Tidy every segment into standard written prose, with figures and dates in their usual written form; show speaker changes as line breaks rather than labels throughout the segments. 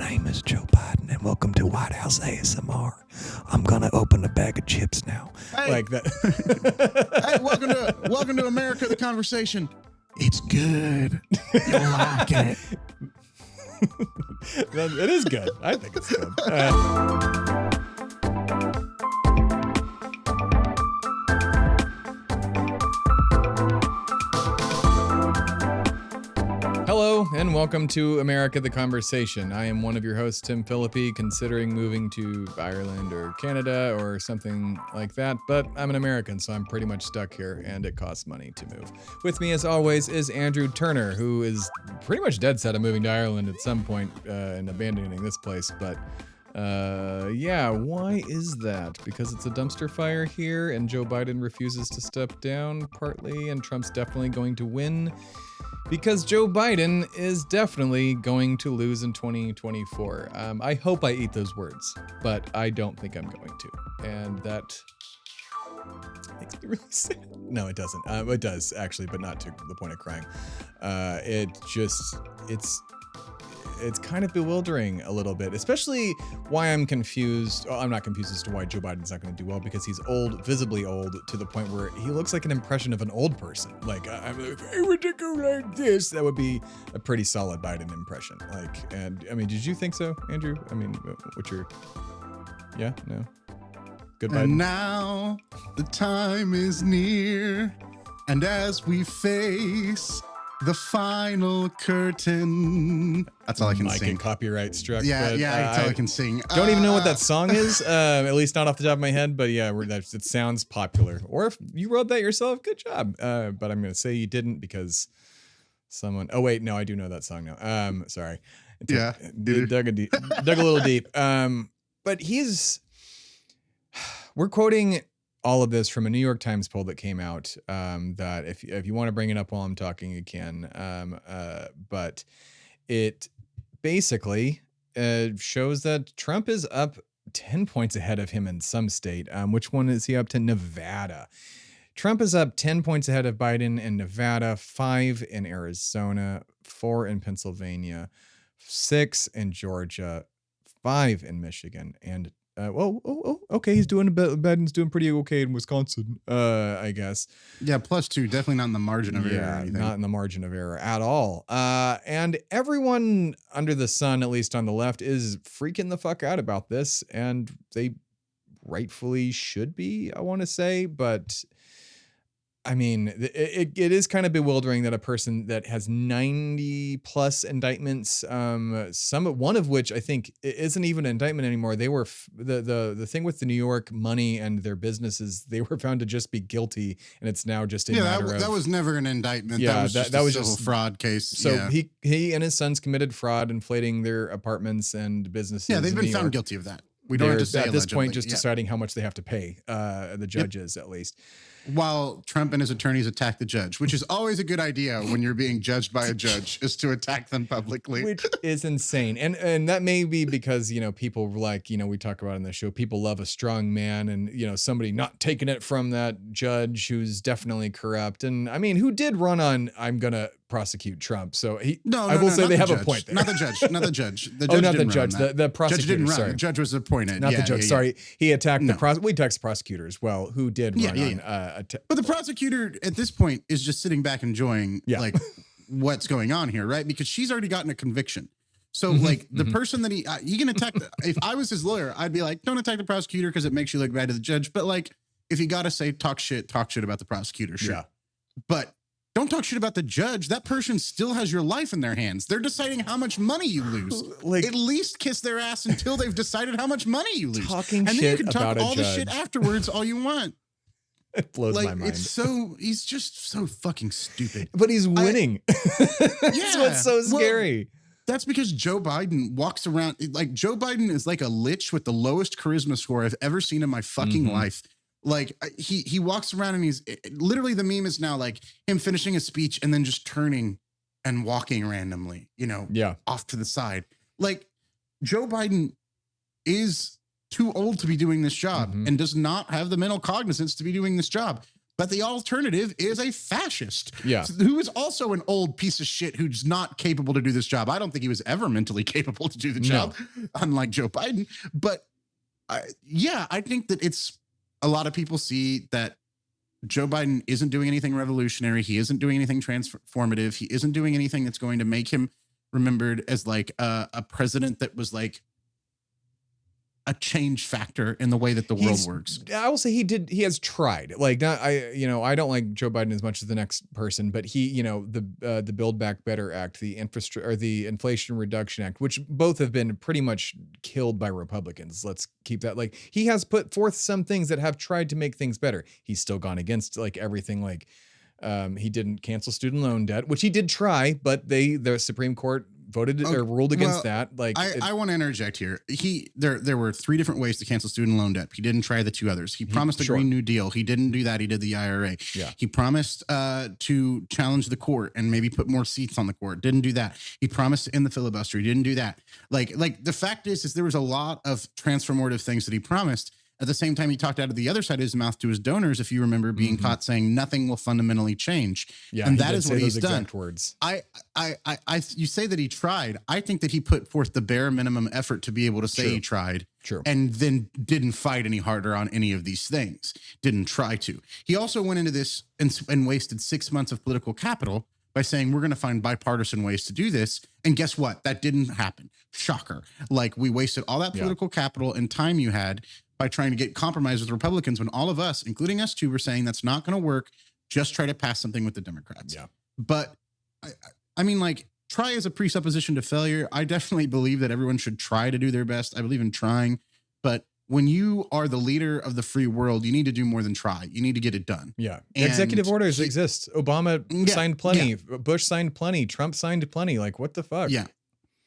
name is Joe Biden, and welcome to White House ASMR. I'm gonna open a bag of chips now.
Hey.
Like that.
Hey, welcome to America, the conversation. It's good. You'll like it.
It is good. I think it's good. Hello, and welcome to America, the Conversation. I am one of your hosts, Tim Phillippe, considering moving to Ireland or Canada or something like that, but I'm an American, so I'm pretty much stuck here, and it costs money to move. With me, as always, is Andrew Turner, who is pretty much dead set on moving to Ireland at some point and abandoning this place, but yeah, why is that? Because it's a dumpster fire here, and Joe Biden refuses to step down, partly, and Trump's definitely going to win. Because Joe Biden is definitely going to lose in 2024. I hope I eat those words, but I don't think I'm going to. And that makes me really sad. No, it doesn't. It does, actually, but not to the point of crying. It's kind of bewildering a little bit, especially why I'm confused. Oh, I'm not confused as to why Joe Biden's not going to do well, because he's old, visibly old, to the point where he looks like an impression of an old person. Like, I'm like, I would go like this. That would be a pretty solid Biden impression. Like, and I mean, did you think so, Andrew? I mean, what's your, yeah, no? Good Biden?
And now the time is near, and as we face the final curtain. That's all I can sing.
Get copyright struck.
Yeah, that's all I can sing.
Don't even know what that song is, at least not off the top of my head. But yeah, it sounds popular. Or if you wrote that yourself, good job. But I'm going to say you didn't because someone. Oh wait, no, I do know that song now. Sorry.
Yeah,
dug a little deep. But we're quoting all of this from a New York Times poll that came out, that if you want to bring it up while I'm talking, you can. But it basically shows that Trump is up 10 points ahead of him in some state. Which one is he up to? Nevada. Trump is up 10 points ahead of Biden in Nevada, 5 in Arizona, 4 in Pennsylvania, 6 in Georgia, 5 in Michigan, and okay. Biden's doing pretty okay in Wisconsin, I guess.
Yeah, +2, definitely not in the margin of error.
Yeah, not in the margin of error at all. And everyone under the sun, at least on the left, is freaking the fuck out about this, and they rightfully should be, I want to say, but I mean, it is kind of bewildering that a person that has 90 plus indictments, one of which I think isn't even an indictment anymore. They were the thing with the New York money and their businesses. They were found to just be guilty, and it's now just a matter of,
that was never an indictment.
Yeah,
that was just a fraud case.
So
yeah.
he and his sons committed fraud, inflating their apartments and businesses.
Yeah, they've been found guilty of that. We don't have to say
at this point
allegedly.
just deciding how much they have to pay the judges, at least.
While Trump and his attorneys attack the judge, which is always a good idea when you're being judged by a judge, is to attack them publicly.
Which is insane. And that may be because, people like, we talk about in the show, people love a strong man and, somebody not taking it from that judge who's definitely corrupt. And I mean, who did run on, I'm going to prosecute Trump. So I will say they have a point there.
Not the judge. The judge
not the judge. The prosecutor.
Judge didn't run.
Sorry.
The judge was appointed.
Not the judge. Sorry. He attacked
No.
we text prosecutor as well, who did run on.
But the prosecutor at this point is just sitting back enjoying like what's going on here, right? Because she's already gotten a conviction. So like the person that he can attack. If I was his lawyer, I'd be like, don't attack the prosecutor because it makes you look bad to the judge. But like, if you got to say talk shit about the prosecutor, sure. Yeah. But don't talk shit about the judge. That person still has your life in their hands. They're deciding how much money you lose. Like, at least kiss their ass until they've decided how much money you lose.
Talking
and then
shit
you can talk
about
all
a
the
judge.
shit afterwards all you want.
It blows my mind.
He's just so fucking stupid.
But he's winning. That's what's so scary.
Well, that's because Joe Biden walks around like Joe Biden is like a lich with the lowest charisma score I've ever seen in my fucking life. Like he walks around and he's literally, the meme is now like him finishing a speech and then just turning and walking randomly, off to the side. Like Joe Biden is too old to be doing this job and does not have the mental cognizance to be doing this job. But the alternative is a fascist,
Yeah.
who is also an old piece of shit who's not capable to do this job. I don't think he was ever mentally capable to do the job, unlike Joe Biden. But I think that it's a lot of people see that Joe Biden isn't doing anything revolutionary. He isn't doing anything transformative. He isn't doing anything that's going to make him remembered as like a president that was like a change factor in the way that the world works.
I will say he has tried. Like, I don't like Joe Biden as much as the next person, but he, the Build Back Better Act, the Inflation Reduction Act, which both have been pretty much killed by Republicans. Let's keep that. Like, he has put forth some things that have tried to make things better. He's still gone against like everything. Like, he didn't cancel student loan debt, which he did try, but the Supreme Court voted or ruled against that. Like,
I want to interject here. There were 3 different ways to cancel student loan debt. He didn't try the 2 others. He promised a Green New Deal. He didn't do that. He did the IRA.
Yeah.
He promised to challenge the court and maybe put more seats on the court. Didn't do that. He promised to end the filibuster. He didn't do that. Like the fact is there was a lot of transformative things that he promised. At the same time, he talked out of the other side of his mouth to his donors, if you remember, being caught saying nothing will fundamentally change.
Yeah,
and that is what he's done.
Words.
You say that he tried. I think that he put forth the bare minimum effort to be able to say he tried.
True.
And then didn't fight any harder on any of these things. Didn't try to. He also went into this and wasted 6 months of political capital by saying we're going to find bipartisan ways to do this. And guess what? That didn't happen. Shocker. Like, we wasted all that political capital and time you had by trying to get compromise with Republicans when all of us, including us too, were saying that's not going to work. Just try to pass something with the Democrats.
Yeah.
But I mean, like, try is a presupposition to failure. I definitely believe that everyone should try to do their best. I believe in trying. But when you are the leader of the free world, you need to do more than try. You need to get it done.
Yeah. Executive orders exist. Obama signed plenty. Bush signed plenty. Trump signed plenty. Like, what the fuck?
Yeah.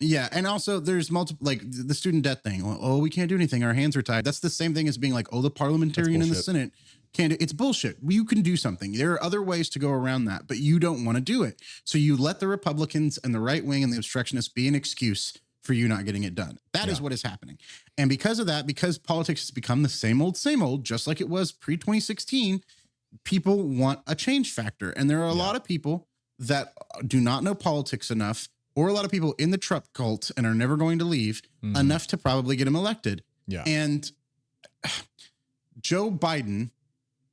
Yeah. And also there's multiple, like the student debt thing. Oh, we can't do anything. Our hands are tied. That's the same thing as being like, oh, the parliamentarian in the Senate can't. It's bullshit. You can do something. There are other ways to go around that, but you don't want to do it. So you let the Republicans and the right wing and the obstructionists be an excuse for you not getting it done. That is what is happening. And because of that, because politics has become the same old, just like it was pre-2016, people want a change factor. And there are a lot of people that do not know politics enough, or a lot of people in the Trump cult and are never going to leave enough to probably get him elected.
Yeah.
And Joe Biden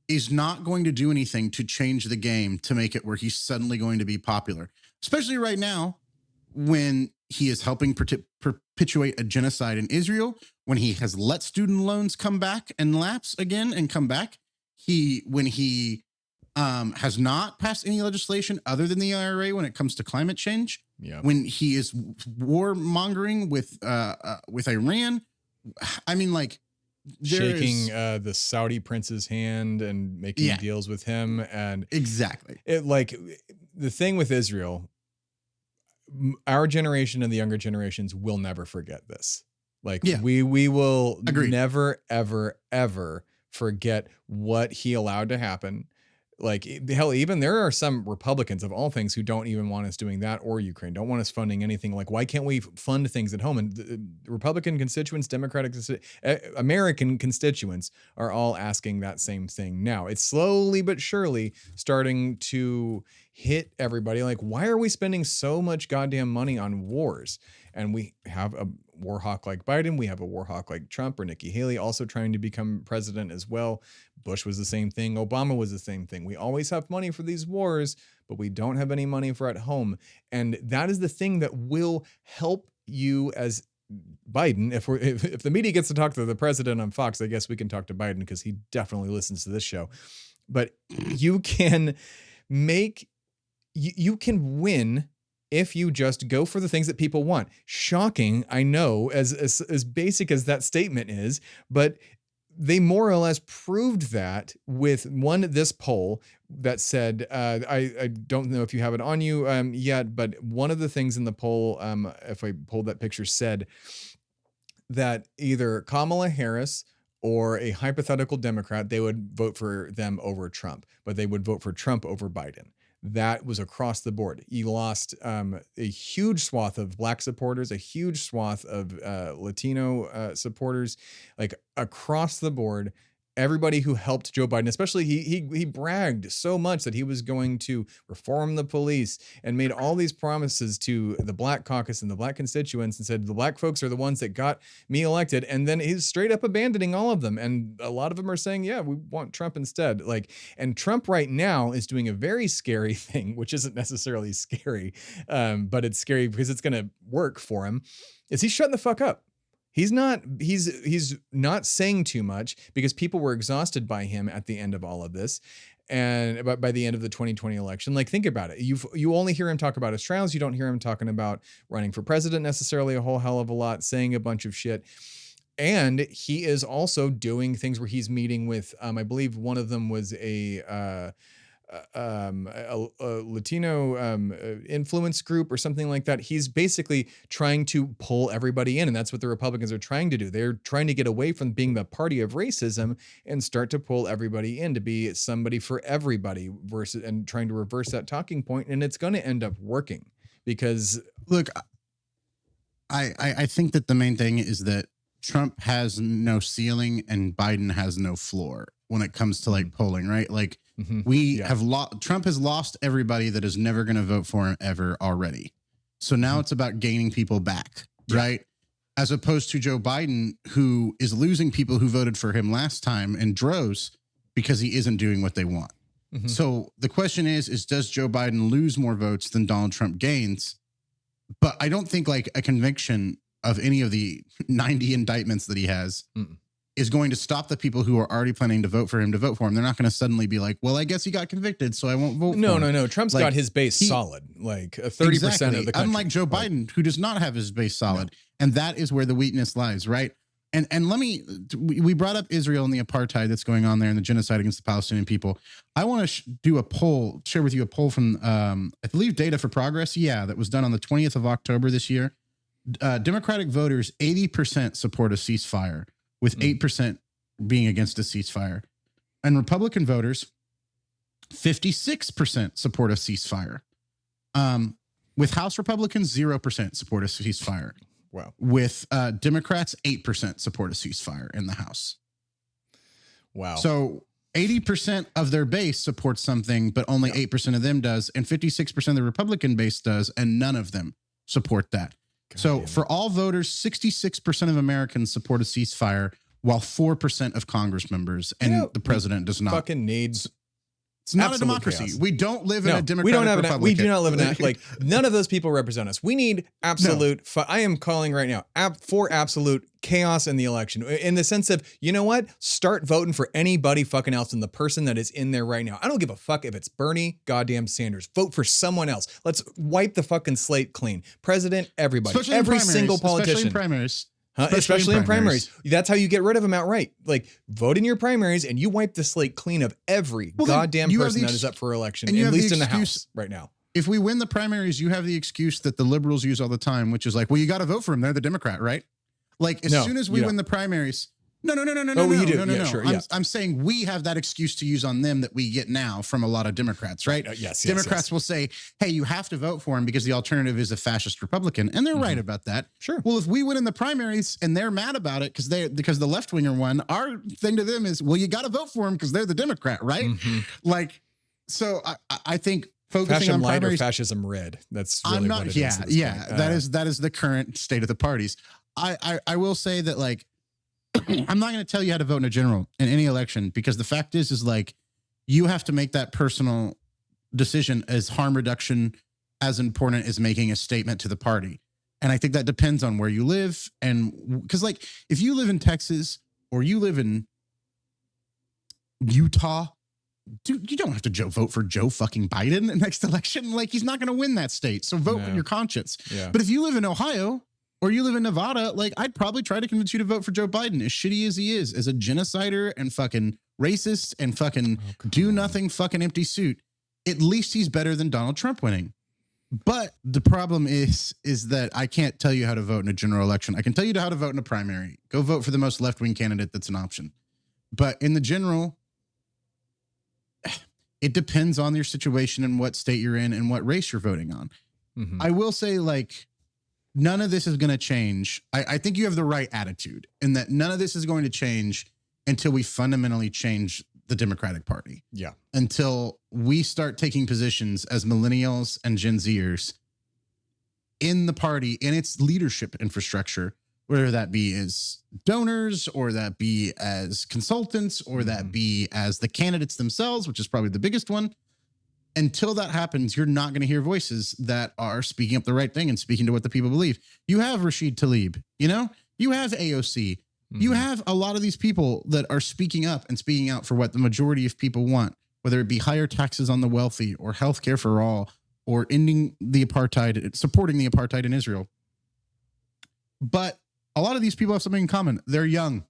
is not going to do anything to change the game to make it where he's suddenly going to be popular, especially right now when he is helping perpetuate a genocide in Israel, when he has let student loans come back and lapse again and come back. When he has not passed any legislation other than the IRA when it comes to climate change.
Yeah.
When he is warmongering with Iran. I mean, like,
shaking the Saudi prince's hand and making deals with him. And
exactly.
The thing with Israel, our generation and the younger generations will never forget this. Like, we will never, ever, ever forget what he allowed to happen. Like, hell, even there are some Republicans of all things who don't even want us doing that, or Ukraine, don't want us funding anything. Like, why can't we fund things at home? And the Republican constituents, Democratic, American constituents are all asking that same thing now. It's slowly but surely starting to hit everybody. Like, why are we spending so much goddamn money on wars? And we have a war hawk like Biden. We have a war hawk like Trump or Nikki Haley also trying to become president as well. Bush was the same thing. Obama was the same thing. We always have money for these wars, but we don't have any money for at home. And that is the thing that will help you as Biden. If the media gets to talk to the president on Fox, I guess we can talk to Biden because he definitely listens to this show. But you can you can win if you just go for the things that people want. Shocking, I know, as basic as that statement is, but they more or less proved that with this poll that said, I don't know if you have it on you yet, but one of the things in the poll, if I pulled that picture, said that either Kamala Harris or a hypothetical Democrat, they would vote for them over Trump, but they would vote for Trump over Biden. That was across the board. He lost a huge swath of Black supporters, a huge swath of Latino supporters, like across the board. everybody who helped Joe Biden, especially he bragged so much that he was going to reform the police and made all these promises to the Black caucus and the Black constituents and said the Black folks are the ones that got me elected. And then he's straight up abandoning all of them. And a lot of them are saying, yeah, we want Trump instead. Like, and Trump right now is doing a very scary thing, which isn't necessarily scary, but it's scary because it's going to work for him, is he's shutting the fuck up. He's not saying too much because people were exhausted by him at the end of all of this. And by the end of the 2020 election, like, think about it. You only hear him talk about his trials. You don't hear him talking about running for president necessarily a whole hell of a lot, saying a bunch of shit. And he is also doing things where he's meeting with, I believe one of them was a Latino influence group or something like that. He's basically trying to pull everybody in, and that's what the Republicans are trying to do. They're trying to get away from being the party of racism and start to pull everybody in to be somebody for everybody versus, and trying to reverse that talking point. And it's going to end up working because,
look, I think that the main thing is that Trump has no ceiling and Biden has no floor when it comes to like polling, right? Like, Trump has lost everybody that is never going to vote for him ever already. So now it's about gaining people back, right? As opposed to Joe Biden, who is losing people who voted for him last time in droves because he isn't doing what they want. So the question is does Joe Biden lose more votes than Donald Trump gains? But I don't think like a conviction of any of the 90 indictments that he has is going to stop the people who are already planning to vote for him. They're not going to suddenly be like, well, I guess he got convicted, so I won't vote for him. No.
Trump's got his base solid, like 30% of the country.
Unlike Joe Biden, who does not have his base solid. And that is where the weakness lies, right? And we brought up Israel and the apartheid that's going on there and the genocide against the Palestinian people. I want to do a poll, share with you a poll from, I believe, Data for Progress. Yeah, that was done on the 20th of October this year. Democratic voters, 80% support a ceasefire, with 8% being against a ceasefire. And Republican voters, 56% support a ceasefire. With House Republicans, 0% support a ceasefire.
Wow.
With Democrats, 8% support a ceasefire in the House.
Wow.
So 80% of their base supports something, but only 8% of them does. And 56% of the Republican base does, and none of them support that. So for all voters, 66% of Americans support a ceasefire, while 4% of Congress members and the president does not.
Fucking needs.
It's not a democracy. Chaos. We don't live in a democratic
we don't have
republic.
We do not live in that. Like, none of those people represent us. We need absolute. I am calling right now for absolute chaos in the election, in the sense of, you know what? Start voting for anybody fucking else than the person that is in there right now. I don't give a fuck if it's Bernie goddamn Sanders. Vote for someone else. Let's wipe the fucking slate clean. President, everybody,
especially
every single politician.
Especially in primaries.
Especially in primaries. That's how you get rid of them outright. Like, vote in your primaries and you wipe the slate clean of every goddamn person that is up for election, at least in the House right now.
If we win the primaries, you have the excuse that the liberals use all the time, which is like, well, you got to vote for them. They're the Democrat, right? Like, as soon as we win the primaries. No.
Sure,
I'm saying we have that excuse to use on them that we get now from a lot of Democrats, right?
Yes.
Democrats will say, hey, you have to vote for him because the alternative is a fascist Republican. And they're right about that.
Sure.
Well, if we win in the primaries and they're mad about it because the left winger won, our thing to them is, well, you got to vote for him because they're the Democrat, right? Like, so I think focusing
fascism
on
light
primaries,
or fascism red. That's really what it is.
That is the current state of the parties. I will say that, like, I'm not going to tell you how to vote in a general in any election, because the fact is like, you have to make that personal decision as harm reduction as important as making a statement to the party. And I think that depends on where you live. And because, like, if you live in Texas or you live in Utah, dude, you don't have to vote for Joe fucking Biden in the next election. Like, he's not going to win that state. So vote with your conscience. Yeah. But if you live in Ohio or you live in Nevada, like, I'd probably try to convince you to vote for Joe Biden, as shitty as he is, as a genocider and fucking racist and fucking do nothing fucking empty suit. At least he's better than Donald Trump winning. But the problem is that I can't tell you how to vote in a general election. I can tell you how to vote in a primary. Go vote for the most left-wing candidate that's an option. But in the general, it depends on your situation and what state you're in and what race you're voting on. I will say, like, none of this is going to change. I think you have the right attitude in that none of this is going to change until we fundamentally change the Democratic Party.
Yeah.
Until we start taking positions as millennials and Gen Zers in the party, in its leadership infrastructure, whether that be as donors or that be as consultants or that be as the candidates themselves, which is probably the biggest one. Until that happens, you're not going to hear voices that are speaking up the right thing and speaking to what the people believe. You have Rashid Tlaib, you know, you have AOC. You have a lot of these people that are speaking up and speaking out for what the majority of people want, whether it be higher taxes on the wealthy or healthcare for all or ending the apartheid, supporting the apartheid in Israel. But a lot of these people have something in common. They're young.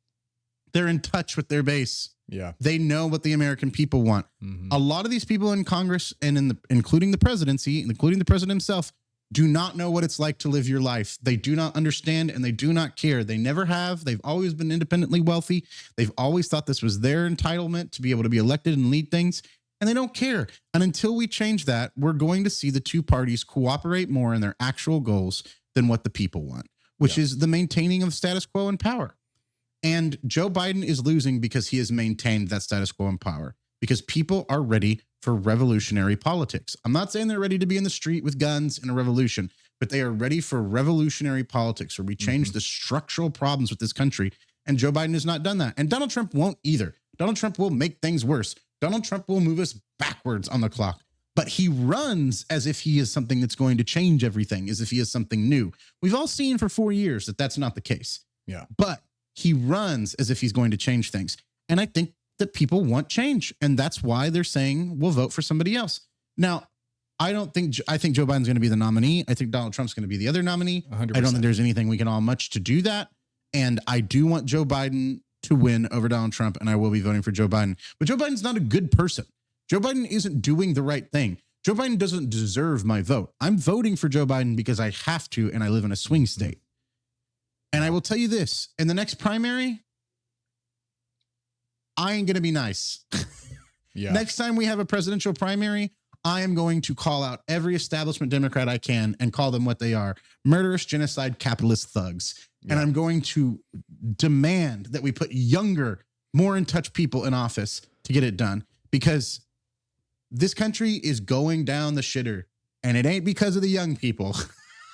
They're in touch with their base.
Yeah.
They know what the American people want. A lot of these people in Congress and including the presidency, including the president himself, do not know what it's like to live your life. They do not understand and they do not care. They never have. They've always been independently wealthy. They've always thought this was their entitlement to be able to be elected and lead things. And they don't care. And until we change that, we're going to see the two parties cooperate more in their actual goals than what the people want, which is the maintaining of status quo in power. And Joe Biden is losing because he has maintained that status quo in power, because people are ready for revolutionary politics. I'm not saying they're ready to be in the street with guns in a revolution, but they are ready for revolutionary politics where we change the structural problems with this country. And Joe Biden has not done that. And Donald Trump won't either. Donald Trump will make things worse. Donald Trump will move us backwards on the clock. But he runs as if he is something that's going to change everything, as if he is something new. We've all seen for 4 years that that's not the case.
Yeah.
But he runs as if he's going to change things. And I think that people want change. And that's why they're saying we'll vote for somebody else. Now, I think Joe Biden's going to be the nominee. I think Donald Trump's going to be the other nominee.
100%.
I don't think there's anything we can all much to do that. And I do want Joe Biden to win over Donald Trump. And I will be voting for Joe Biden. But Joe Biden's not a good person. Joe Biden isn't doing the right thing. Joe Biden doesn't deserve my vote. I'm voting for Joe Biden because I have to, and I live in a swing state. And I will tell you this, in the next primary, I ain't going to be nice.
Yeah.
Next time we have a presidential primary, I am going to call out every establishment Democrat I can and call them what they are: murderous, genocide, capitalist thugs. Yeah. And I'm going to demand that we put younger, more in touch people in office to get it done, because this country is going down the shitter, and it ain't because of the young people.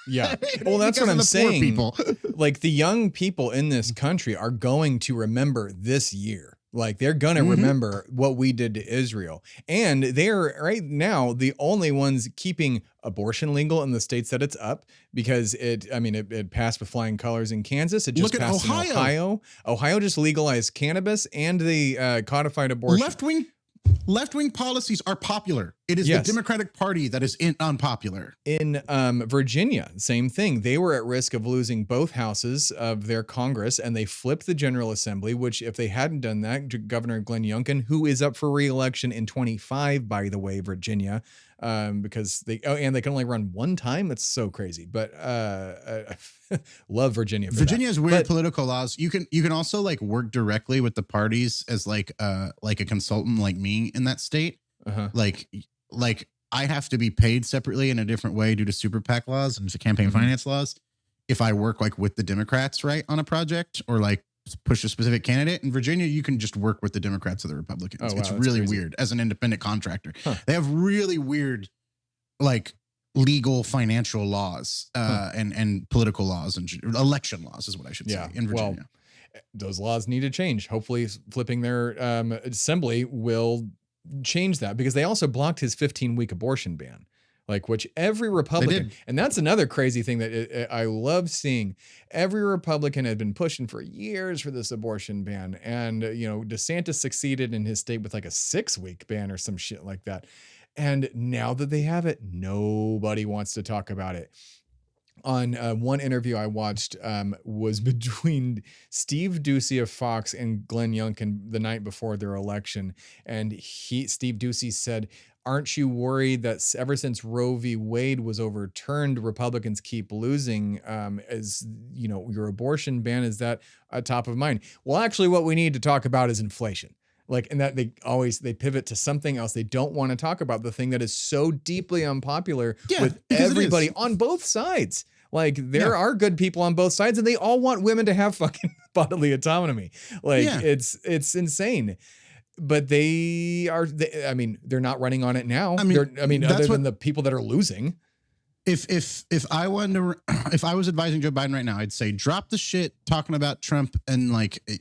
Yeah. Well, that's what I'm saying. People. Like, the young people in this country are going to remember this year. Like, they're going to remember what we did to Israel. And they're right now the only ones keeping abortion legal in the states that it's up, because it passed with flying colors in Kansas. It just passed in Ohio. Ohio just legalized cannabis, and they codified abortion.
Left-wing policies are popular. It is the Democratic Party that is unpopular.
In Virginia, same thing. They were at risk of losing both houses of their Congress, and they flipped the General Assembly, which, if they hadn't done that, Governor Glenn Youngkin, who is up for re-election in 25, by the way, Virginia, because they can only run one time. That's so crazy. But love Virginia.
Virginia has weird political laws. You can also like work directly with the parties as like a consultant like me in that state. Like I have to be paid separately in a different way due to super PAC laws and campaign finance laws if I work like with the Democrats, right, on a project, or like push a specific candidate. In Virginia, you can just work with the Democrats or the Republicans. Oh, wow, it's really weird as an independent contractor. They have really weird like legal financial laws and political laws and election laws is what I should say in Virginia.
Well, those laws need to change. Hopefully flipping their assembly will change that, because they also blocked his 15-week abortion ban, like, which every Republican, and that's another crazy thing that I love seeing. Every Republican had been pushing for years for this abortion ban. And, DeSantis succeeded in his state with like a 6-week ban or some shit like that. And now that they have it, nobody wants to talk about it. On one interview I watched was between Steve Doocy of Fox and Glenn Youngkin the night before their election. And Steve Doocy said, "Aren't you worried that ever since Roe v. Wade was overturned, Republicans keep losing? As you know, your abortion ban, is that top of mind?" Well, actually, what we need to talk about is inflation. Like, and that they pivot to something else. They don't want to talk about the thing that is so deeply unpopular with everybody on both sides. Like, there are good people on both sides, and they all want women to have fucking bodily autonomy. Like
Yeah.
it's insane. But I mean, they're not running on it now.
I mean,
Other than the people that are losing.
If I wanted to, if I was advising Joe Biden right now, I'd say drop the shit talking about Trump and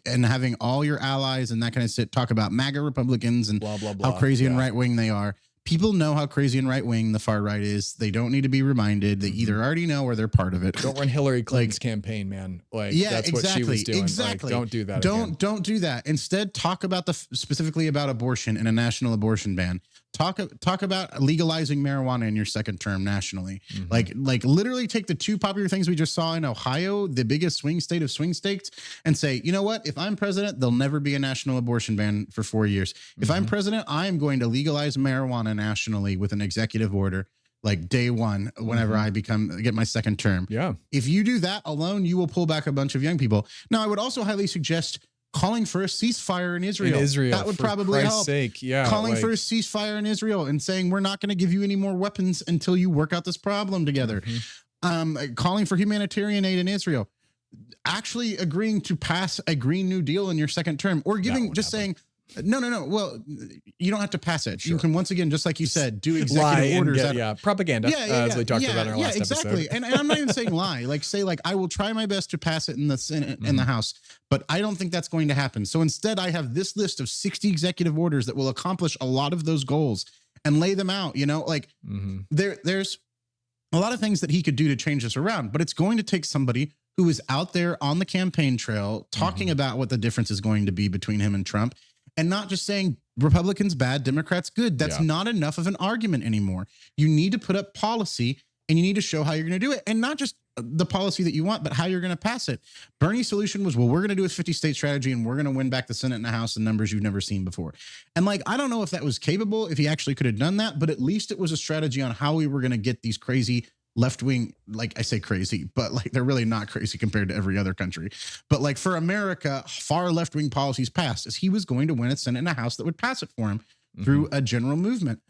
having all your allies and that kind of shit talk about MAGA Republicans and
blah, blah, blah.
how crazy and right wing they are. People know how crazy and right wing the far right is. They don't need to be reminded. They either already know or they're part of it.
Don't run Hillary Clinton's campaign, man. Like, yeah, that's exactly what she was doing.
Exactly.
Like, don't do that.
Don't do that. Instead, talk about specifically about abortion and a national abortion ban. Talk about legalizing marijuana in your second term nationally. Like literally take the two popular things we just saw in Ohio, the biggest swing state of swing states, and say, you know what? If I'm president, there'll never be a national abortion ban for 4 years. If I'm president, I am going to legalize marijuana nationally with an executive order, like day one, whenever I get my second term.
Yeah.
If you do that alone, you will pull back a bunch of young people. Now, I would also highly suggest calling for a ceasefire in Israel. That would probably help.
Sake. Yeah,
calling for a ceasefire in Israel and saying we're not going to give you any more weapons until you work out this problem together. Calling for humanitarian aid in Israel. Actually agreeing to pass a Green New Deal in your second term, or saying, no. Well, you don't have to pass it. Sure. You can, once again, just like you said, do executive orders.
Propaganda. As we talked about in our last
exactly.
episode.
And I'm not even saying lie. Like say, like I will try my best to pass it in the Senate and the House, but I don't think that's going to happen. So instead, I have this list of 60 executive orders that will accomplish a lot of those goals and lay them out. You know, like there's a lot of things that he could do to change this around, but it's going to take somebody who is out there on the campaign trail talking about what the difference is going to be between him and Trump. And not just saying Republicans bad, Democrats good. That's not enough of an argument anymore. You need to put up policy and you need to show how you're going to do it. And not just the policy that you want, but how you're going to pass it. Bernie's solution was, well, we're going to do a 50-state strategy and we're going to win back the Senate and the House in numbers you've never seen before. And like, I don't know if that was capable, if he actually could have done that, but at least it was a strategy on how we were going to get these crazy left-wing, like I say crazy, but like they're really not crazy compared to every other country. But like for America, far left-wing policies passed as he was going to win a Senate and a House that would pass it for him through a general movement.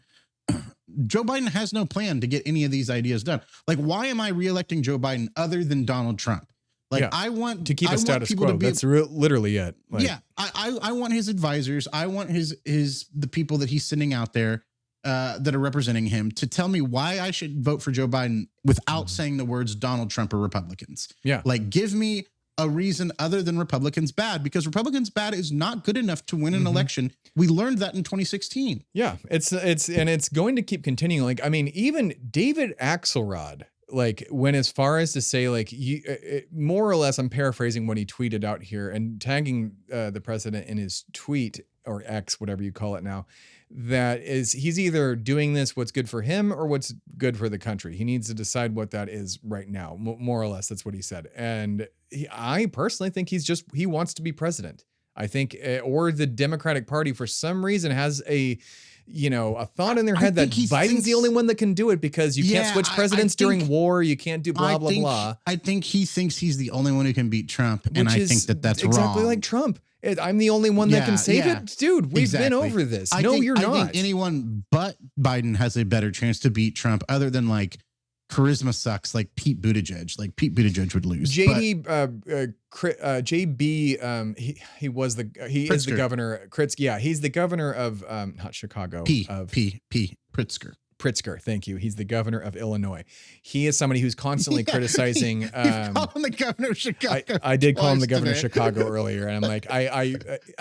Joe Biden has no plan to get any of these ideas done. Like, why am I reelecting Joe Biden other than Donald Trump? Like, I want
to keep a status quo. That's literally it. Like,
I want his advisors. I want the people that he's sending out there that are representing him to tell me why I should vote for Joe Biden without saying the words Donald Trump or Republicans. Yeah. Like, give me a reason other than Republicans bad, because Republicans bad is not good enough to win an election. We learned that in 2016.
Yeah. It's going to keep continuing. Like, I mean, even David Axelrod, like, went as far as to say, like, more or less, I'm paraphrasing what he tweeted out here and tagging the president in his tweet, or X, whatever you call it now, that is, he's either doing this what's good for him or what's good for the country. He needs to decide what that is right now. More or less, that's what he said. And I personally think he wants to be president. I think, or the Democratic Party for some reason has a thought in their head that Biden's the only one that can do it, because you can't switch presidents during war. You can't do blah, blah, blah.
I think he thinks he's the only one who can beat Trump. And I think that's
exactly
wrong.
Like Trump. I'm the only one that can save it. Dude, we've been over this. You're not.
I think anyone but Biden has a better chance to beat Trump, other than like charisma sucks, like Pete Buttigieg. Like Pete Buttigieg would lose.
JB, he is the governor. He's the governor of not Chicago.
Pritzker.
Pritzker, thank you. He's the governor of Illinois. He is somebody who's constantly criticizing.
You call him the governor of Chicago.
I did call him the governor of Chicago earlier, and I'm like, I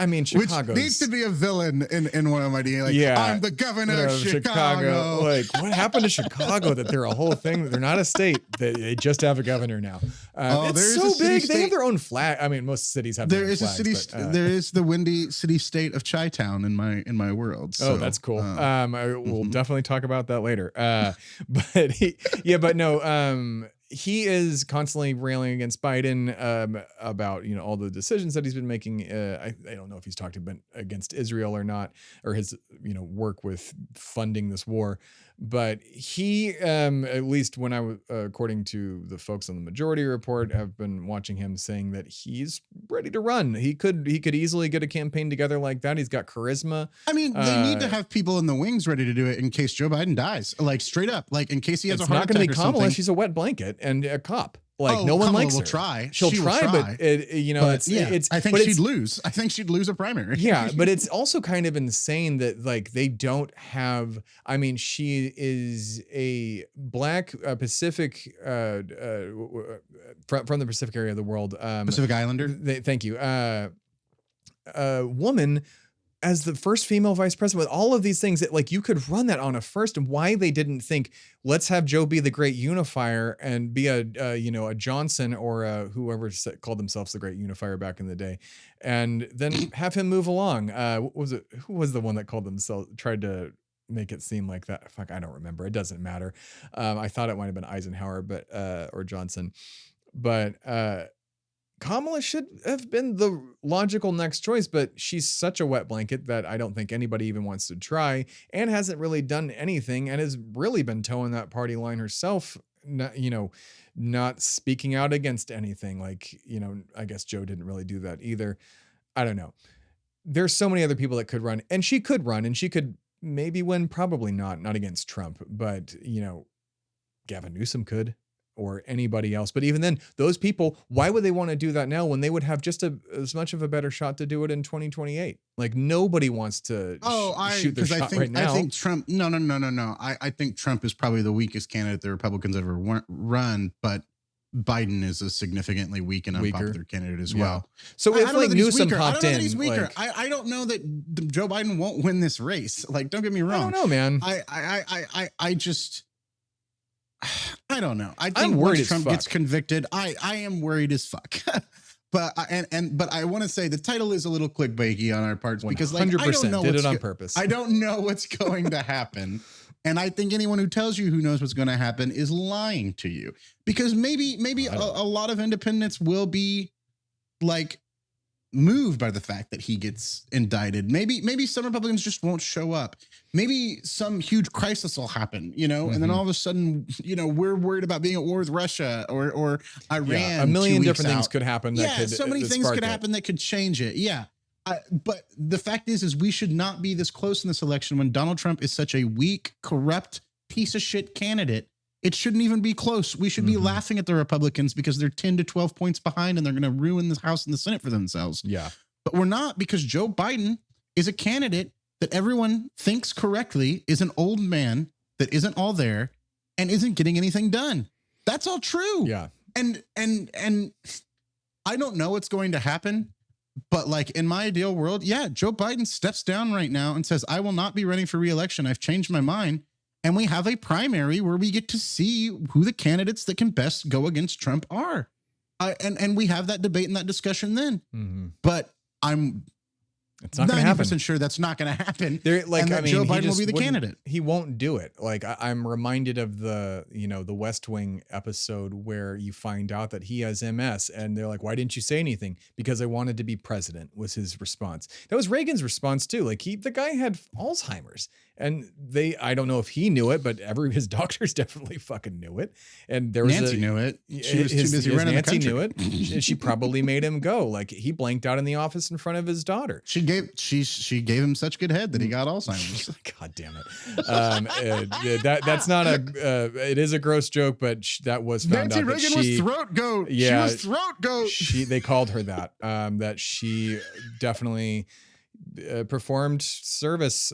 mean, Chicago
needs to be a villain in one of my DNA. Like, I'm the governor of Chicago.
Like, what happened to Chicago? That they're a whole thing. They're not a state. They just have a governor now. It's so big. They have their own flag. I mean, most cities have. There is a city.
There is the windy city state of Chi-Town in my world. So,
that's cool. We'll definitely talk about that later. He is constantly railing against Biden about all the decisions that he's been making. I don't know if he's talked about against Israel or not, or his work with funding this war. But he, at least when according to the folks on the Majority Report, have been watching him, saying that he's ready to run. He could easily get a campaign together like that. He's got charisma.
I mean, they need to have people in the wings ready to do it in case Joe Biden dies. Like, straight up, like in case he has a heart attack or something.
It's not going to be Kamala. She's a wet blanket and a cop. Like no one
Kamala
likes
will
her.
Try.
She'll
She will
try, but it's.
I think she'd lose. I think she'd lose a primary.
Yeah, but it's also kind of insane that like they don't have. I mean, she is a Black Pacific from the Pacific area of the world.
Pacific Islander.
Thank you. Woman as the first female vice president with all of these things that like you could run that on a first, and why they didn't think let's have Joe be the great unifier and be a Johnson or whoever called themselves the great unifier back in the day, and then have him move along. What was it? Who was the one that called themselves, tried to make it seem like that? Fuck, I don't remember. It doesn't matter. I thought it might have been Eisenhower, but or Johnson, but Kamala should have been the logical next choice, but she's such a wet blanket that I don't think anybody even wants to try, and hasn't really done anything, and has really been towing that party line herself, not speaking out against anything. Like, I guess Joe didn't really do that either. I don't know. There's so many other people that could run, and she could run, and she could maybe win, probably not against Trump, but, Gavin Newsom could. Or anybody else. But even then, those people, why would they want to do that now when they would have just as much of a better shot to do it in 2028? Like nobody wants to shoot their shot right now.
I think Trump, no. I think Trump is probably the weakest candidate the Republicans ever run, but Biden is a significantly weak and unpopular candidate as well.
So if like Newsom popped in,
he's weaker. I don't know that Joe Biden won't win this race. Like, don't get me wrong.
I don't know, man.
I don't know. I think once Trump gets convicted, I am worried as fuck. But I want to say the title is a little clickbaity on our parts because like
100% did it on purpose.
I don't know what's going to happen. And I think anyone who tells you who knows what's going to happen is lying to you, because maybe a lot of independents will be like moved by the fact that he gets indicted. Maybe some Republicans just won't show up. Maybe some huge crisis will happen, and then all of a sudden, we're worried about being at war with Russia or Iran.
Yeah, a million different things could happen.
So many things could happen that could change it. Yeah. But the fact is we should not be this close in this election when Donald Trump is such a weak, corrupt piece of shit candidate. It shouldn't even be close. We should be laughing at the Republicans because they're 10 to 12 points behind and they're going to ruin the House and the Senate for themselves.
Yeah.
But we're not, because Joe Biden is a candidate that everyone thinks correctly is an old man that isn't all there and isn't getting anything done. That's all true.
Yeah.
And I don't know what's going to happen, but like in my ideal world, Joe Biden steps down right now and says, I will not be running for re-election. I've changed my mind. And we have a primary where we get to see who the candidates that can best go against Trump are. And we have that debate and that discussion then. But it's not 90% sure that's not going to happen. Joe Biden will be the candidate.
He won't do it. Like I'm reminded of the West Wing episode where you find out that he has MS and they're like, why didn't you say anything? Because I wanted to be president, was his response. That was Reagan's response too. Like the guy had Alzheimer's. And I don't know if he knew it, but his doctors definitely fucking knew it. And there was
Nancy knew it. She was too busy running the country.
Nancy knew it. And she probably made him go. Like he blanked out in the office in front of his daughter.
She gave him such good head that he got Alzheimer's.
God damn it. That's not it is a gross joke, but that was found
Nancy
out that
Reagan was throat goat.
Yeah,
she was throat goat.
They called her that. That she definitely performed service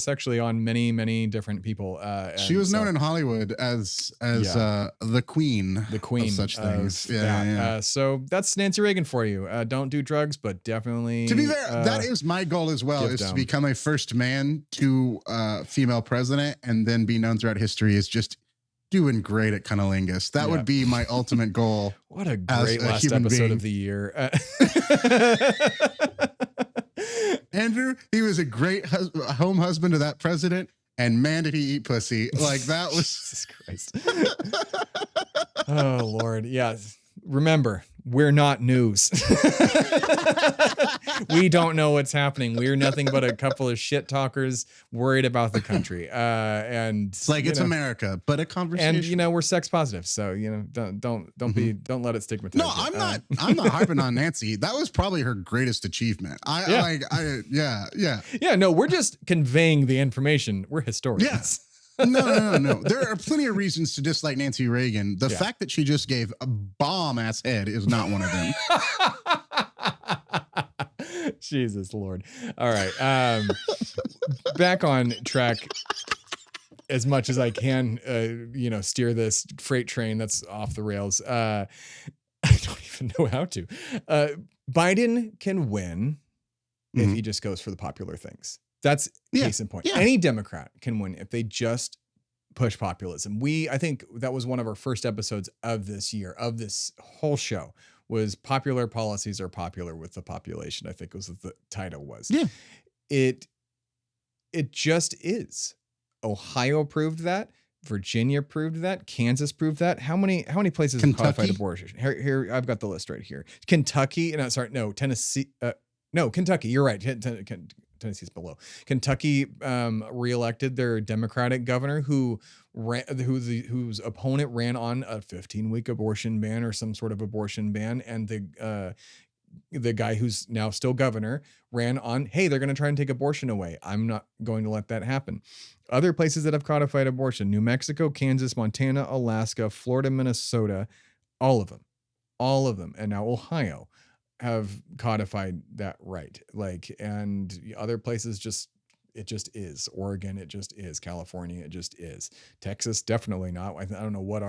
sexually on many different people.
She was known in Hollywood as the queen of such things.
So that's Nancy Reagan for you. Don't do drugs, but definitely.
To be fair, that is my goal as well, is to become a first man to female president and then be known throughout history as just doing great at cunnilingus. That would be my ultimate goal.
What a great last episode of the year.
Andrew, he was a great home husband to that president, and man, did he eat pussy. Like that was
Jesus Christ. Oh Lord. Yeah. Remember, we're not news. We don't know what's happening. We're nothing but a couple of shit talkers worried about the country. And
it's like it's America, but a conversation.
And we're sex positive, so don't let it stigmatize.
No, I'm not harping on Nancy. That was probably her greatest achievement. Yeah,
no, we're just conveying the information. We're historians.
No. There are plenty of reasons to dislike Nancy Reagan. The fact that she just gave a bomb-ass head is not one of them.
Jesus Lord. All right. Back on track as much as I can, steer this freight train that's off the rails. I don't even know how to. Biden can win if he just goes for the popular things. That's case in point. Yeah. Any Democrat can win if they just push populism. I think that was one of our first episodes of this year, of this whole show, was popular policies are popular with the population. I think was what the title was.
Yeah.
It just is. Ohio proved that. Virginia proved that. Kansas proved that. How many places have codified abortion? Here, I've got the list right here. Kentucky. Tennessee. No, Kentucky. You're right. Tennessee's below. Kentucky reelected their Democratic governor whose opponent ran on a 15-week abortion ban or some sort of abortion ban, and the guy who's now still governor ran on, hey, they're going to try and take abortion away. I'm not going to let that happen. Other places that have codified abortion: New Mexico, Kansas, Montana, Alaska, Florida, Minnesota, all of them, and now Ohio have codified that right. And other places it just is. Oregon, it just is. California, it just is. Texas, definitely not. I don't know what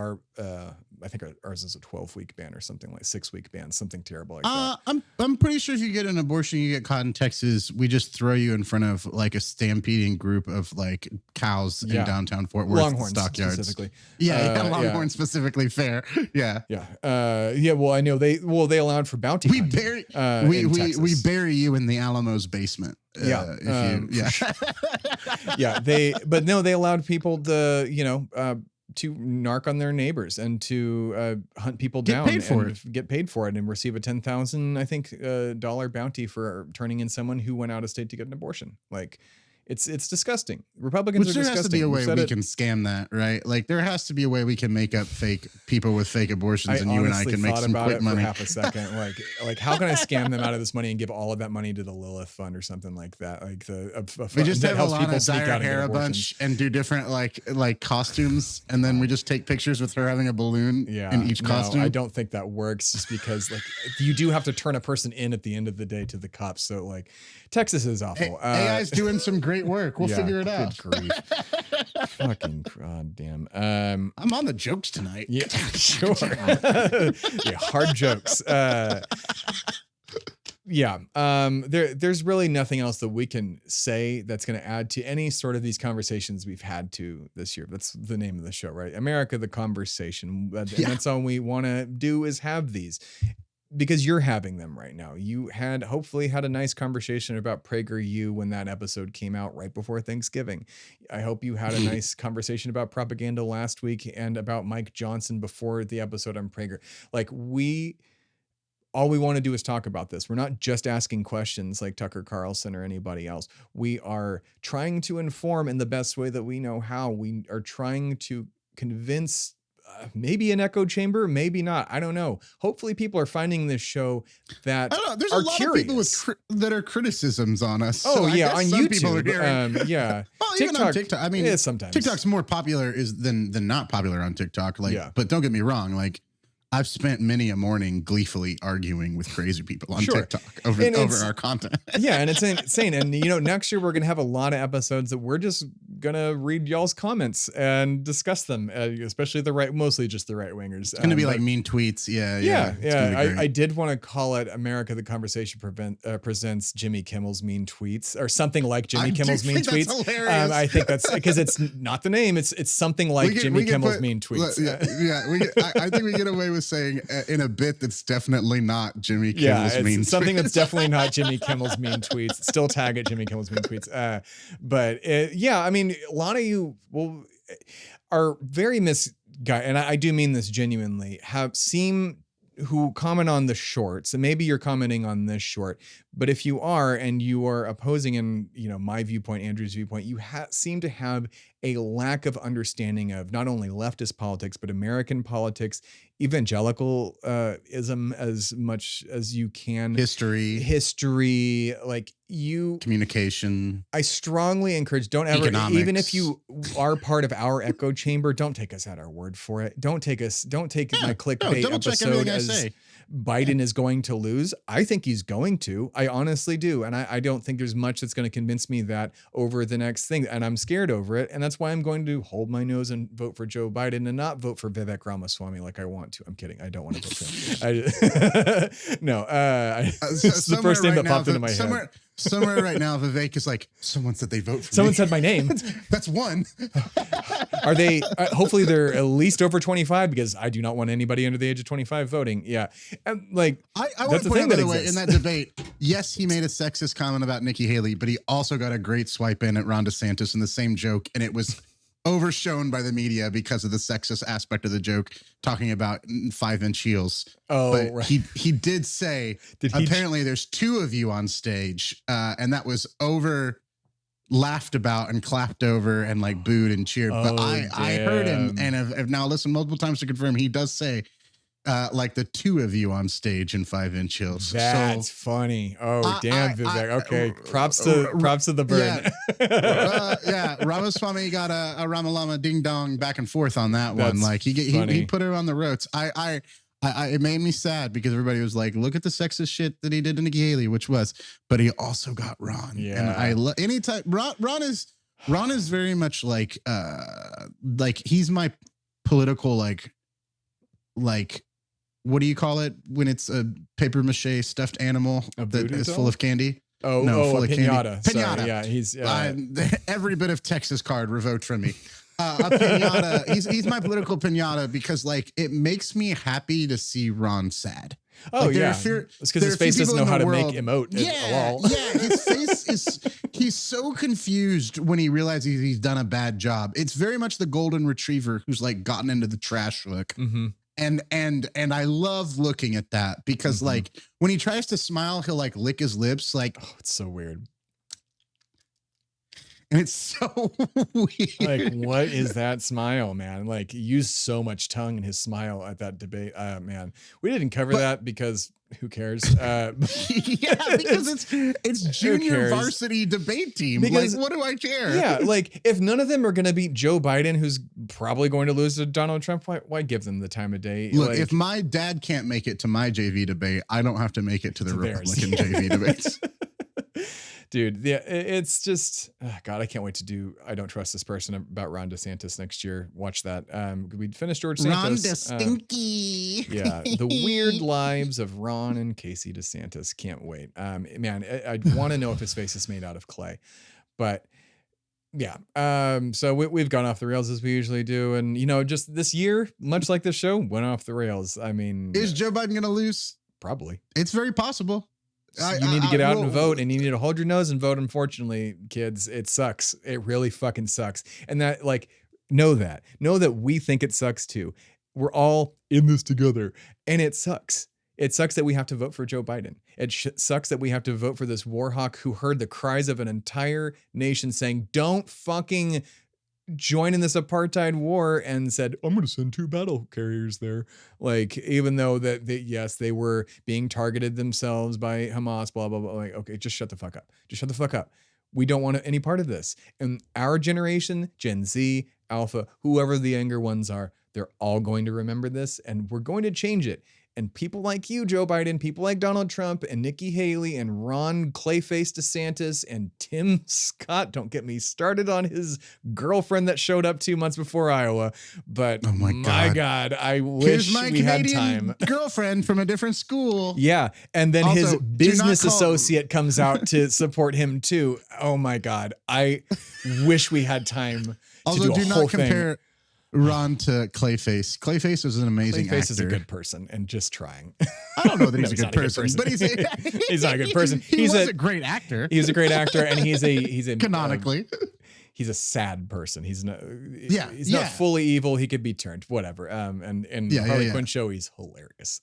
I think ours is a 12-week ban or something, like 6-week ban, something terrible like that.
I'm pretty sure if you get an abortion, you get caught in Texas, we just throw you in front of like a stampeding group of like cows in downtown Fort Worth
Longhorns
stockyards.
Specifically.
Longhorns specifically. Fair. Yeah.
Well, I know they allowed for bounty hunting.
We bury you in the Alamo's basement. They
allowed people to narc on their neighbors and to hunt people down and get paid for it and receive a $10,000 dollar bounty for turning in someone who went out of state to get an abortion. It's disgusting. Republicans are disgusting.
There has to be a way we can scam that, right? Like there has to be a way we can make up fake people with fake abortions, and you and I can make some quick money.
For half a second, like how can I scam them out of this money and give all of that money to the Lilith Fund or something like that? Like
we just have a lot of Dyer hair a bunch and do different like costumes, and then we just take pictures with her having a balloon in each costume.
I don't think that works, just because you do have to turn a person in at the end of the day to the cops. So Texas is awful.
AI's doing some great work. We'll figure it out.
Good grief. Fucking goddamn.
I'm on the jokes tonight.
Yeah, sure. Hard jokes. There's really nothing else that we can say that's going to add to any sort of these conversations we've had to this year. That's the name of the show, right? America, the Conversation. And that's all we want to do is have these. Because you're having them right now. You hopefully had a nice conversation about PragerU when that episode came out right before Thanksgiving. I hope you had a nice conversation about propaganda last week and about Mike Johnson before the episode on Prager. All we want to do is talk about this. We're not just asking questions like Tucker Carlson or anybody else. We are trying to inform in the best way that we know how. We are trying to convince maybe an echo chamber, maybe not. I don't know. Hopefully people are finding this show that
there's
are
a lot
curious.
Of people that are criticisms on us.
Oh,
so
on YouTube.
Well, even on TikTok. I mean,
sometimes
TikTok's more popular than not popular on TikTok. But don't get me wrong. I've spent many a morning gleefully arguing with crazy people on TikTok over our content.
And it's insane. And, next year we're going to have a lot of episodes that we're just going to read y'all's comments and discuss them, especially mostly just the right wingers.
It's going to be like mean tweets.
I did want to call it America, the Conversation presents Jimmy Kimmel's mean tweets, or something like Jimmy Kimmel's mean tweets. I think that's because it's not the name. It's something like Jimmy Kimmel's mean tweets.
I think we get away with saying in a bit that's definitely not Jimmy Kimmel's mean tweets.
Something that's definitely not Jimmy Kimmel's mean tweets. Still tag it Jimmy Kimmel's mean tweets. A lot of you are very misguided, and I do mean this genuinely, who comment on the shorts, and maybe you're commenting on this short, but if you are, and you are opposing in, my viewpoint, Andrew's viewpoint, you seem to have a lack of understanding of not only leftist politics, but American politics evangelicalism as much as you can. History, like
communication.
I strongly encourage, don't ever,
Economics.
even if you are part of our echo chamber, don't take us at our word for it. Don't take my clickbait episode as Biden is going to lose. I think he's going to. I honestly do. And I don't think there's much that's going to convince me that over the next thing. And I'm scared over it. And that's why I'm going to hold my nose and vote for Joe Biden and not vote for Vivek Ramaswamy like I want to. I'm kidding. I don't want to vote for him. No. It's the first name that popped into my head.
Somewhere right now, Vivek is like, someone said they vote for
Someone
me.
said my name.
That's one.
Are they, hopefully they're at least over 25 because I do not want anybody under the age of 25 voting. Yeah. And like,
I want to point out, by the way, in that debate, yes, he made a sexist comment about Nikki Haley, but he also got a great swipe in at Ron DeSantis in the same joke. And it was overshown by the media because of the sexist aspect of the joke, talking about 5-inch heels.
Oh,
but
right.
he did say, apparently there's two of you on stage, and that was laughed about and clapped over and like booed and cheered. But I heard him and have now listened multiple times to confirm he does say, like the two of you on stage in 5-inch heels.
That's funny. Oh, damn, Vivek. Okay. Props to the burn.
Yeah. Ramaswamy got a Ramalama ding dong back and forth on that one. Like he put her on the ropes. It made me sad because everybody was like, look at the sexist shit that he did to Nikki Haley, which was, but he also got Ron.
Yeah.
And I love anytime Ron is very much like he's my political, like, what do you call it when it's a paper mache stuffed animal that is full of candy?
Full of pinata.
Pinata.
Sorry, yeah, he's
every bit of Texas card revoked from me. A pinata. He's my political pinata because like it makes me happy to see Ron sad.
Oh, like, yeah. It's because his face doesn't know how to make emote at all.
Yeah, his face he's so confused when he realizes he's done a bad job. It's very much the golden retriever who's like gotten into the trash look.
Mm-hmm.
And I love looking at that because like when he tries to smile, he'll like lick his lips. Like,
oh, it's so weird.
And it's so weird.
Like, what is that smile, man? Like, he used so much tongue in his smile at that debate. Man, we didn't cover that because who cares?
Yeah, because it's junior varsity debate team. Because, like, what do I care?
Yeah, like if none of them are going to beat Joe Biden, who's probably going to lose to Donald Trump, why give them the time of day?
Look,
like,
if my dad can't make it to my JV debate, I don't have to make it to the Republican JV debates.
Dude, yeah, it's just, God, I can't wait to do I Don't Trust This Person about Ron DeSantis next year. Watch that. We finished George Santos.
Ron DeStinky.
Yeah, the weird lives of Ron and Casey DeSantis. Can't wait. Man, I want to know if his face is made out of clay. But yeah, so we've gone off the rails as we usually do. And, you know, just this year, much like this show, went off the rails. I mean.
Is Joe Biden going to lose?
Probably.
It's very possible.
You need to get out and vote, and you need to hold your nose and vote. Unfortunately, kids, it sucks. It really fucking sucks. And that, like, know that we think it sucks too. We're all in this together, and it sucks. It sucks that we have to vote for Joe Biden. It sucks that we have to vote for this war hawk who heard the cries of an entire nation saying, don't fucking join in this apartheid war, and said, I'm going to send 2 battle carriers there. Like, even though that yes, they were being targeted themselves by Hamas, blah, blah, blah. Like, okay, just shut the fuck up. Just shut the fuck up. We don't want any part of this. And our generation, Gen Z, Alpha, whoever the younger ones are, they're all going to remember this, and we're going to change it. And people like you, Joe Biden, people like Donald Trump and Nikki Haley and Ron Clayface DeSantis and Tim Scott, don't get me started on his girlfriend that showed up 2 months before Iowa. But oh my God, I wish we had time.
Girlfriend from a different school.
Yeah. And then also, his business associate comes out to support him too. Oh my God. I wish we had time
also,
to do a whole
compare
thing.
Ron to Clayface. Clayface is an amazing actor.
Clayface is a good person, and just trying.
I don't know that he's a good person, but he's
not a good person.
He's a great actor.
He's a great actor, and he's a
canonically.
He's a sad person. He's not fully evil. He could be turned, whatever. And Harley Quinn show, he's hilarious.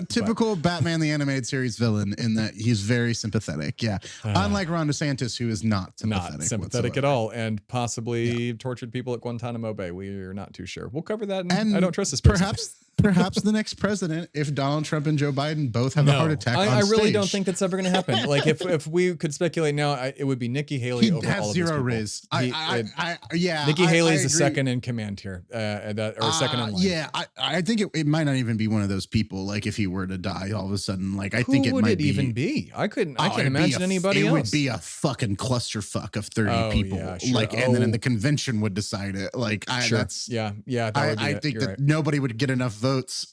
Typical Batman the Animated Series villain in that he's very sympathetic. Yeah, unlike Ron DeSantis, who is not sympathetic
at all, and possibly tortured people at Guantanamo Bay. We are not too sure. We'll cover that. And I don't trust this person.
perhaps the next president if Donald Trump and Joe Biden both have a heart attack.
I really don't think that's ever going to happen. Like if we could speculate now, it would be Nikki Haley over all of these people.
Riz.
Nikki Haley's the second in command here, or second in line.
Yeah, I think it might not even be one of those people. Like if he were to die all of a sudden, like I think it
would
might
it even be? I can't imagine anybody else.
It would be a fucking clusterfuck of 30 people.
Yeah, sure.
Like, and then the convention would decide it. Like, that's
yeah.
I think that nobody would get enough votes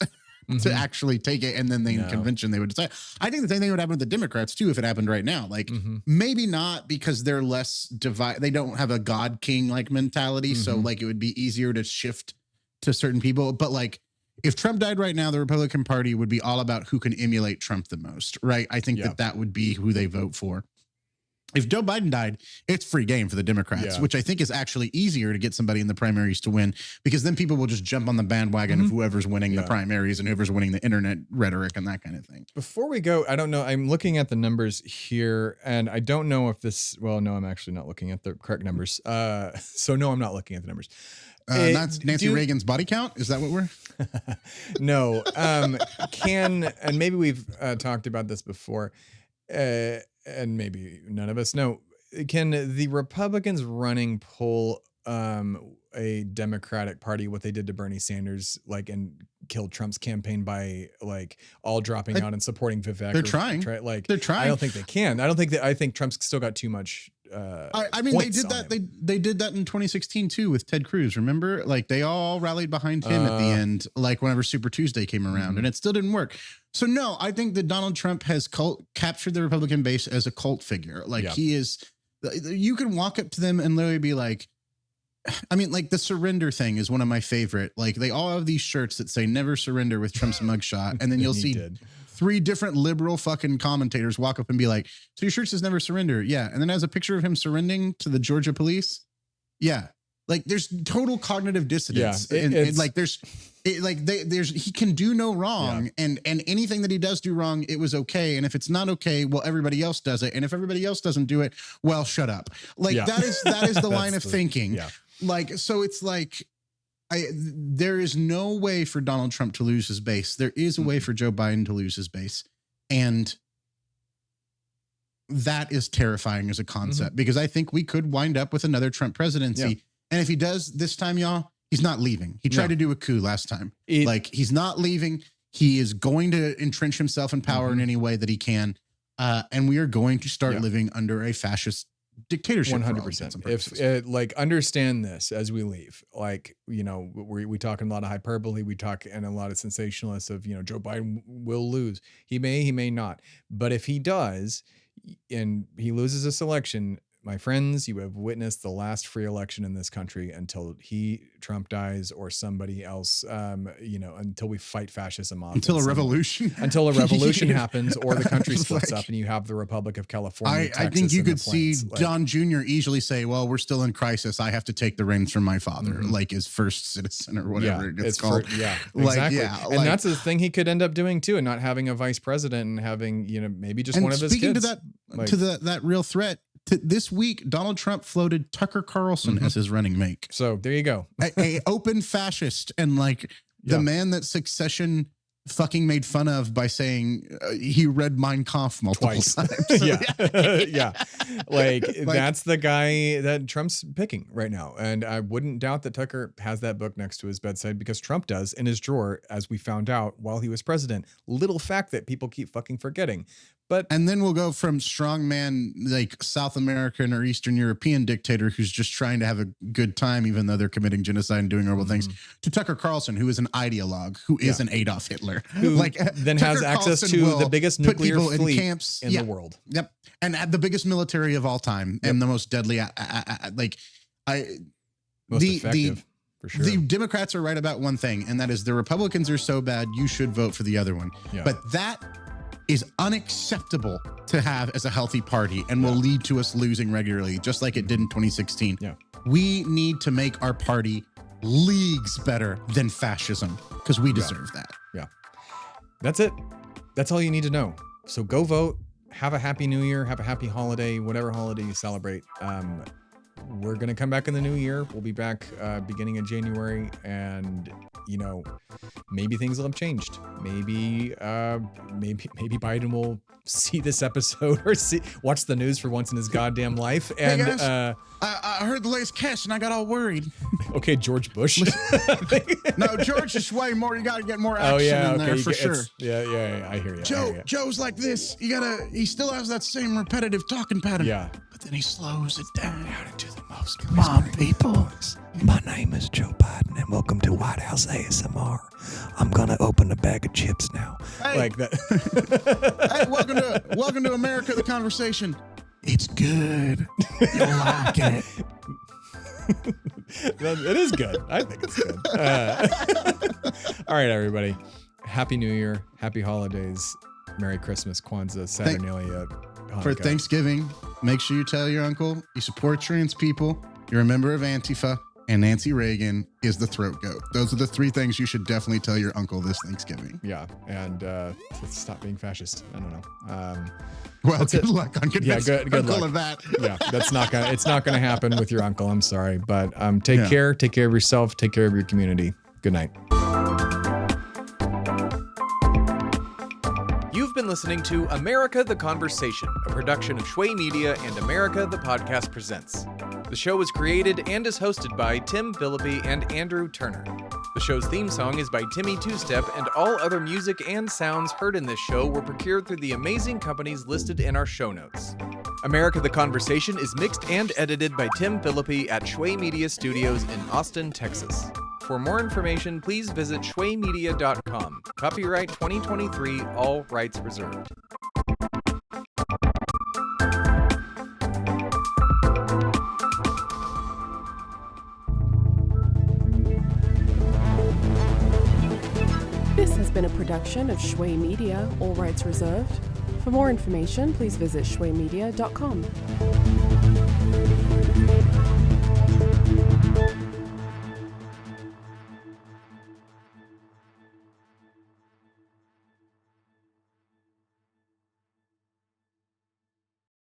to actually take it, and then the convention they would decide. I think the same thing would happen with the Democrats too if it happened right now. Like maybe not because they're less divided. They don't have a God King like mentality, so like it would be easier to shift to certain people. But like if Trump died right now, the Republican Party would be all about who can emulate Trump the most, right? I think that would be who they vote for. If Joe Biden died, it's free game for the Democrats, which I think is actually easier to get somebody in the primaries to win, because then people will just jump on the bandwagon of whoever's winning the primaries and whoever's winning the internet rhetoric and that kind of thing.
Before we go, I don't know. I'm looking at the numbers here, and I don't know if this. Well, no, I'm actually not looking at the correct numbers. So no, I'm not looking at the numbers.
That's Nancy Reagan's body count. Is that what we're?
No. And maybe we've talked about this before. And maybe none of us know, can the Republicans running pull a Democratic Party what they did to Bernie Sanders, like, and killed Trump's campaign by like all dropping out and supporting Vivek?
They're trying. They're trying.
I don't think they can. I think Trump's still got too much.
I mean, they did that. They did that in 2016 too with Ted Cruz. Remember, like they all rallied behind him at the end, like whenever Super Tuesday came around, and it still didn't work. So no, I think that Donald Trump has captured the Republican base as a cult figure. Like he is. You can walk up to them and literally be like, I mean, like the surrender thing is one of my favorite. Like they all have these shirts that say "Never Surrender" with Trump's mugshot, and then you'll see 3 different liberal fucking commentators walk up and be like, "So your shirt says Never Surrender?" Yeah, and then has a picture of him surrendering to the Georgia police. Yeah, like there's total cognitive dissonance, and like there's he can do no wrong, and anything that he does do wrong, it was okay, and if it's not okay, well, everybody else does it, and if everybody else doesn't do it, well, shut up. Like that is the line of thinking. Yeah. Like, so it's like, there is no way for Donald Trump to lose his base. There is a way for Joe Biden to lose his base. And that is terrifying as a concept, because I think we could wind up with another Trump presidency. Yeah. And if he does this time, y'all, he's not leaving. He tried to do a coup last time. He's not leaving. He is going to entrench himself in power in any way that he can. And we are going to start living under a fascist dictatorship.
100%. If like, understand this as we leave, like, you know, we talk in a lot of hyperbole, we talk and a lot of sensationalists of, you know, Joe Biden will lose. He may not, but if he does and he loses this election, my friends, you have witnessed the last free election in this country until Trump dies or somebody else, you know, until we fight fascism off.
Until a revolution
happens, or the country splits up and you have the Republic of California.
I think you could see John Jr. easily say, well, we're still in crisis. I have to take the reins from my father, like his first citizen or whatever it gets called.
Exactly. And that's the thing he could end up doing too, and not having a vice president and having, you know, maybe just one of his kids.
To that real threat, this week, Donald Trump floated Tucker Carlson as his running mate.
So there you go.
a open fascist, and like the man that Succession fucking made fun of by saying he read Mein Kampf multiple times.
Yeah. Like that's the guy that Trump's picking right now. And I wouldn't doubt that Tucker has that book next to his bedside, because Trump does in his drawer, as we found out while he was president. Little fact that people keep fucking forgetting. And
then we'll go from strongman, like South American or Eastern European dictator who's just trying to have a good time, even though they're committing genocide and doing horrible things, to Tucker Carlson, who is an ideologue, who is an Adolf Hitler,
who then has access to the biggest nuclear fleet in the world.
Yep, and the biggest military of all time, and the most deadly.
Most effective. For sure.
The Democrats are right about one thing, and that is the Republicans are so bad, you should vote for the other one. Yeah. But that is unacceptable to have as a healthy party, and will lead to us losing regularly, just like it did in 2016. Yeah. We need to make our party leagues better than fascism, because we deserve that.
Yeah. That's it. That's all you need to know. So go vote. Have a happy new year. Have a happy holiday, whatever holiday you celebrate. We're going to come back in the new year. We'll be back beginning of January, and maybe things will have changed. Maybe Biden will see this episode or watch the news for once in his goddamn life. And
hey guys, I heard the latest cast and I got all worried.
Okay, George Bush.
No, George is way more. You got to get more action in there for sure.
Yeah, I hear you.
Joe's like this. He still has that same repetitive talking pattern.
Yeah.
But then he slows it down.
How to do the most.
Come on, people. My name is Joe Biden, and welcome to White House ASMR. I'm gonna open a bag of chips now.
Hey.
Like that.
Hey, welcome to America, the conversation.
It's good. You'll like it.
It is good. I think it's good. All right, everybody. Happy New Year. Happy holidays. Merry Christmas, Kwanzaa, Saturnalia, Hanukkah.
For Thanksgiving, make sure you tell your uncle you support trans people, you're a member of Antifa, and Nancy Reagan is the throat goat. Those are the three things you should definitely tell your uncle this Thanksgiving.
Yeah, and stop being fascist. I don't know.
Well, good luck on convincing
good
uncle
luck.
of that.
Yeah, it's not gonna happen with your uncle. I'm sorry, but take care of yourself, take care of your community. Good night.
You've been listening to America the Conversation, a production of Shway Media and America the Podcast Presents. The show was created and is hosted by Tim Phillippe and Andrew Turner. The show's theme song is by Timmy Two Step, and all other music and sounds heard in this show were procured through the amazing companies listed in our show notes. America the Conversation is mixed and edited by Tim Phillippe at Shway Media Studios in Austin, Texas. For more information, please visit shwaymedia.com. Copyright 2023, all rights reserved.
This has been a production of Shway Media, all rights reserved. For more information, please visit shwaymedia.com.